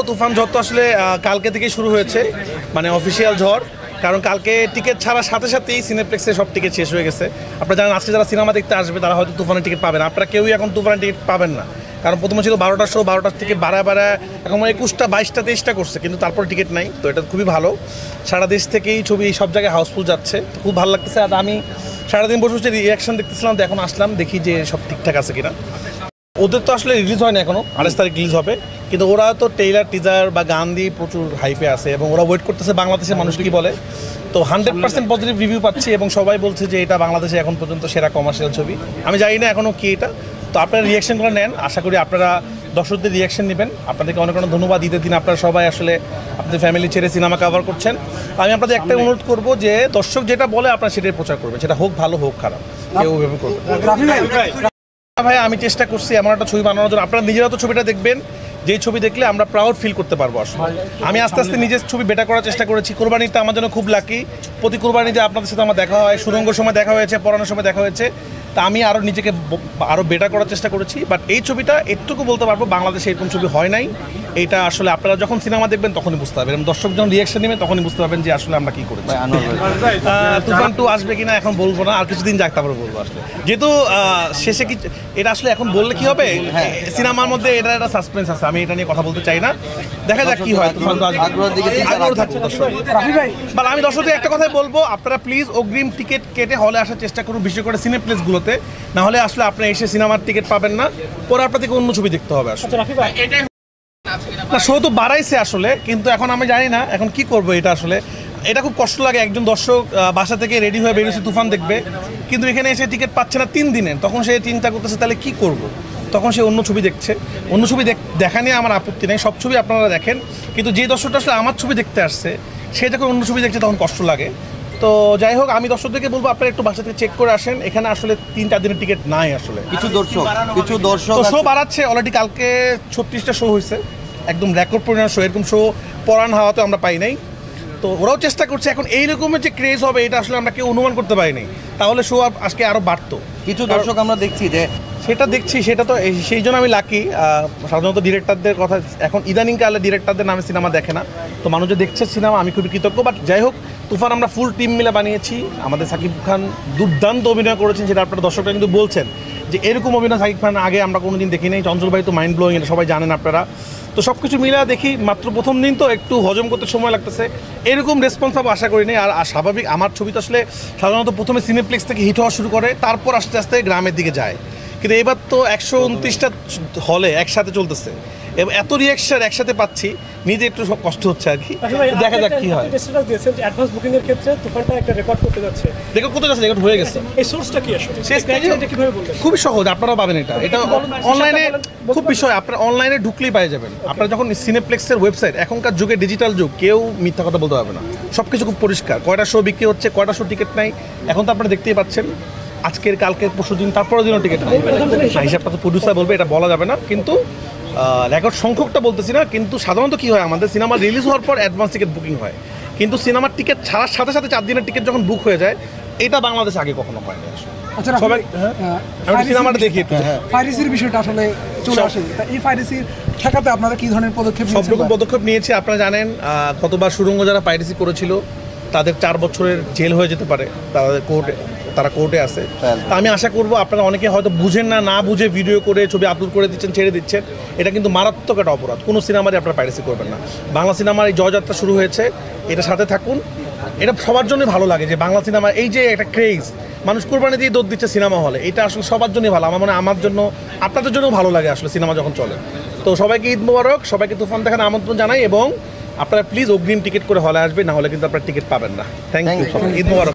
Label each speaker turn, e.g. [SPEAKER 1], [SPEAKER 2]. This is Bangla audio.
[SPEAKER 1] তুফান ঝড় তো আসলে কালকে থেকেই শুরু হয়েছে, মানে অফিসিয়াল ঝড়। কারণ কালকে টিকিট ছাড়ার সাথে সাথেই সিনেপ্লেক্সে সব টিকিট শেষ হয়ে গেছে। আপনারা জানেন আজকে যারা সিনেমা দেখতে আসবে তারা হয়তো তুফানের টিকিট পাবেন, আপনারা কেউই এখন তুফানের টিকিট পাবেন না। কারণ প্রথমে ছিল 12টার শো, 12টার থেকে বাড়া এখন 21টা 22টা 23টা করছে, কিন্তু তারপর টিকিট নাই। তো এটা খুবই ভালো, সারা দেশ থেকেই ছবি সব জায়গায় হাউসফুল যাচ্ছে, খুব ভালো লাগতেছে। আর আমি সারাদিন বসে বসে রিয়াকশন দেখতেছিলাম, তো এখন আসলাম দেখি যে সব ঠিকঠাক আছে কিনা। ওদের তো আসলে রিলিজ হয় না এখনও, 28 তারিখ রিলিজ হবে, কিন্তু ওরা তো ট্রেইলার টিজার বা গান দিয়ে প্রচুর হাইপে আছে এবং ওরা ওয়েট করতেছে বাংলাদেশের মানুষ কি বলে। তো 100% পজিটিভ রিভিউ পাচ্ছি এবং সবাই বলছে যে এটা বাংলাদেশে এখন পর্যন্ত সেরা কমার্শিয়াল ছবি। আমি জানি না এখনও কি এটা, তো আপনারা রিয়াকশনগুলো নেন, আশা করি আপনারা দর্শকদের রিয়াকশন নেবেন। আপনাদেরকে অনেক অনেক ধন্যবাদ। ঈদের দিন আপনারা সবাই আসলে আপনাদের ফ্যামিলি ছেড়ে সিনেমা কভার করছেন। আমি আপনাদের একটা অনুরোধ করব যে দর্শক যেটা বলে আপনারা সেটাই প্রচার করবেন, সেটা হোক ভালো হোক খারাপ, কেউ ভেবে করবেন। ভাই আমি চেষ্টা করছি এমন একটা ছবি বানানোর জন্য, আপনারা নিজেরা তো ছবিটা দেখবেন, যেই ছবি দেখলে আমরা প্রাউড ফিল করতে পারবো। আসলে আমি আস্তে আস্তে নিজের ছবি বেটার করার চেষ্টা করেছি। কোরবানিটা আমার জন্য খুব লাকি, প্রতি কোরবানিতে আপনাদের সাথে আমার দেখা হয়, সুরঙ্গর সময় দেখা হয়েছে, পড়ানোর সময় দেখা হয়েছে। তা আমি আরও নিজেকে আরও বেটার করার চেষ্টা করেছি। বাট এই ছবিটা একটুকু বলতে পারবো বাংলাদেশে এরকম ছবি হয় নাই। এইটা আসলে আপনারা যখন সিনেমা দেখবেন তখনই বুঝতে পারবেন, এবং দর্শক যখন রিয়াকশন নেবেন তখনই বুঝতে পারবেন যে আসলে আমরা কী করেছি। তুফান 2 আসবে কিনা এখন বলবো না, আর কিছুদিন যাক তারপরে বলবো। আসলে যেহেতু শেষে কি এটা আসলে এখন বললে কি হবে, সিনেমার মধ্যে এটা একটা সাসপেন্স আছে, আমি এটা নিয়ে কথা বলতে চাই না। দেখা যাক কি হয়। তুফান 2 আগ্রহ থাকবে দর্শক। বা আমি দর্শকদের একটা কথাই বলবো, আপনারা প্লিজ অগ্রিম টিকিট কেটে হলে আসার চেষ্টা করুন, বিশেষ করে সিনেপ্লেক্সগুলোতে। না হলে আসলে আপনি এসে সিনেমার টিকিট পাবেন না, পরে আপনাদেরকে অন্য ছবি দেখতে হবে। আসলে না, শো তো বাড়াইছে আসলে, কিন্তু এখন আমি জানি না এখন কি করবো। এটা আসলে এটা খুব কষ্ট লাগে, একজন দর্শক বাসা থেকে রেডি হয়ে বেরিয়েছে তুফান দেখবে, কিন্তু এখানে এসে টিকিট পাচ্ছে না 3 দিনের, তখন সে চিন্তা করতেছে তাহলে কি করব। তখন সে অন্য ছবি দেখছে। অন্য ছবি দেখা নিয়ে আমার আপত্তি নেই, সব ছবি আপনারা দেখেন, কিন্তু যে দর্শকটা আসলে আমার ছবি দেখতে আসছে সে যখন অন্য ছবি দেখছে তখন কষ্ট লাগে। তো যাই হোক, আমি দর্শকদেরকে বলবো আপনারা একটু বাসা থেকে চেক করে আসেন, এখানে আসলে 3-4 দিনের টিকিট নাই। আসলে কিছু দর্শক শো বাড়াচ্ছে, অলরেডি কালকে 36টা শো হয়েছে, একদম রেকর্ড পরিমাণ শো। এরকম শো পরান হাওয়াতে আমরা পাই নাই। তো ওরাও চেষ্টা করছে, এখন এই রকমের যে ক্রেজ হবে এটা আসলে আমরা কেউ অনুমান করতে পারিনি, তাহলে শো আজকে আরও বাড়তো।
[SPEAKER 2] কিছু দর্শক আমরা দেখছি যে
[SPEAKER 1] সেটা তো সেই জন্য আমি লাকি। সাধারণত ডিরেক্টরদের কথা এখন ইদানিংকালে ডিরেক্টরদের নামে সিনেমা দেখে না, তো মানুষ যে দেখছে সিনেমা, আমি খুবই কৃতজ্ঞ। বাট যাই হোক, তুফান আমরা ফুল টিম মিলে বানিয়েছি। আমাদের সাকিব খান দুর্দান্ত অভিনয় করেছেন, সেটা আপনারা দর্শকরা কিন্তু বলছেন যে এরকম অভিনয় সাকিব খান আগে আমরা কোনোদিন দেখি নাই। চঞ্চল ভাই তো মাইন্ড ব্লোয়িং, এটা সবাই জানেন আপনারা। তো সব কিছু মিলে দেখি, মাত্র প্রথম দিন তো একটু হজম করতে সময় লাগতেছে, এরকম রেসপন্স পাবো আশা করি নি। আর স্বাভাবিক, আমার ছবি তো আসলে সাধারণত প্রথমে সিনেপ্লেক্স থেকে হিট হওয়া শুরু করে, তারপর আস্তে আস্তে গ্রামের দিকে যায়, কিন্তু এবার তো 129টা হলে একসাথে চলতেছে এবং এত রিয়াকশন একসাথে পাচ্ছি, নিজে একটু সব কষ্ট হচ্ছে আর কি। দেখা যাক কি হয়।
[SPEAKER 3] অ্যাডভান্স বুকিং এর ক্ষেত্রে তুফানটা একটা রেকর্ড করতে যাচ্ছে, রেকর্ড হয়ে গেছে। এই সোর্সটা কি আসলে কিভাবে বলবেন?
[SPEAKER 1] খুবই সহজ, আপনারাও পাবেন এটা অনলাইনে। খুব বিষয়, আপনারা অনলাইনে ঢুকলেই পাই যাবেন। আপনারা যখন সিনেপ্লেক্সের ওয়েবসাইট, এখনকার যুগে ডিজিটাল যুগ, কেউ মিথ্যা কথা বলতে পারবে না, সব কিছু খুব পরিষ্কার। কয়টা শো বিক্রি হচ্ছে, কয়টা শো টিকিট নাই, এখন তো আপনারা দেখতেই পাচ্ছেন। আজকের, কালকের, পরশু দিন, তারপরের দিনও টিকিট নাই। হিসাবটা তো প্রডিউসার বলবে, এটা বলা যাবে না, কিন্তু রেকর্ড সংখ্যকটা বলতেছি না। কিন্তু সাধারণত কী হয়, আমাদের সিনেমা রিলিজ হওয়ার পর অ্যাডভান্স টিকিট বুকিং হয়, কিন্তু সিনেমার টিকিট ছাড়ার সাথে সাথে 4 দিনের টিকিট যখন বুক হয়ে যায়, এটা বাংলাদেশে আগে কখনো হয়নি।
[SPEAKER 4] আচ্ছা,
[SPEAKER 1] সবাই সিনেমাটা দেখি,
[SPEAKER 4] পাইরেসির বিষয়টা আসলে চলে আসে, এই পাইরেসির ঠেকাতে আপনারা কি ধরনের পদক্ষেপ
[SPEAKER 1] নিয়েছেন? সব রকম পদক্ষেপ নিয়েছি। আপনারা জানেন কতবার সুরঙ্গ যারা পাইরেসি করেছিল তাদের 4 বছরের জেল হয়ে যেতে পারে, তারা কোর্টে আছে। তা আমি আশা করবো আপনারা অনেকে হয়তো বুঝেন না বুঝে ভিডিও করে ছবি আপলোড করে দিচ্ছেন, ছেড়ে দিচ্ছেন, এটা কিন্তু মারাত্মক একটা অপরাধ। কোনো সিনেমারই আপনারা পাইরেসি করবেন না। বাংলা সিনেমার এই জয়যাত্রা শুরু হয়েছে, এটা সাথে থাকুন। এটা সবার জন্যই ভালো লাগে যে বাংলা সিনেমা এই যে একটা ক্রেজ, মানুষ কোরবানি দিয়ে দৌড় দিচ্ছে সিনেমা হলে, এটা আসলে সবার জন্যই ভালো। আমার মনে হয় আমার জন্য, আপনাদের জন্যও ভালো লাগে আসলে সিনেমা যখন চলে। তো সবাইকে ঈদ মোবারক, সবাইকে তুফান দেখার আমন্ত্রণ জানাই, এবং আপনারা প্লিজ অগ্রিম টিকিট করে হলে আসবেন, না হলে কিন্তু আপনারা টিকিট পাবেন না। Thank you, Eid Mobarak.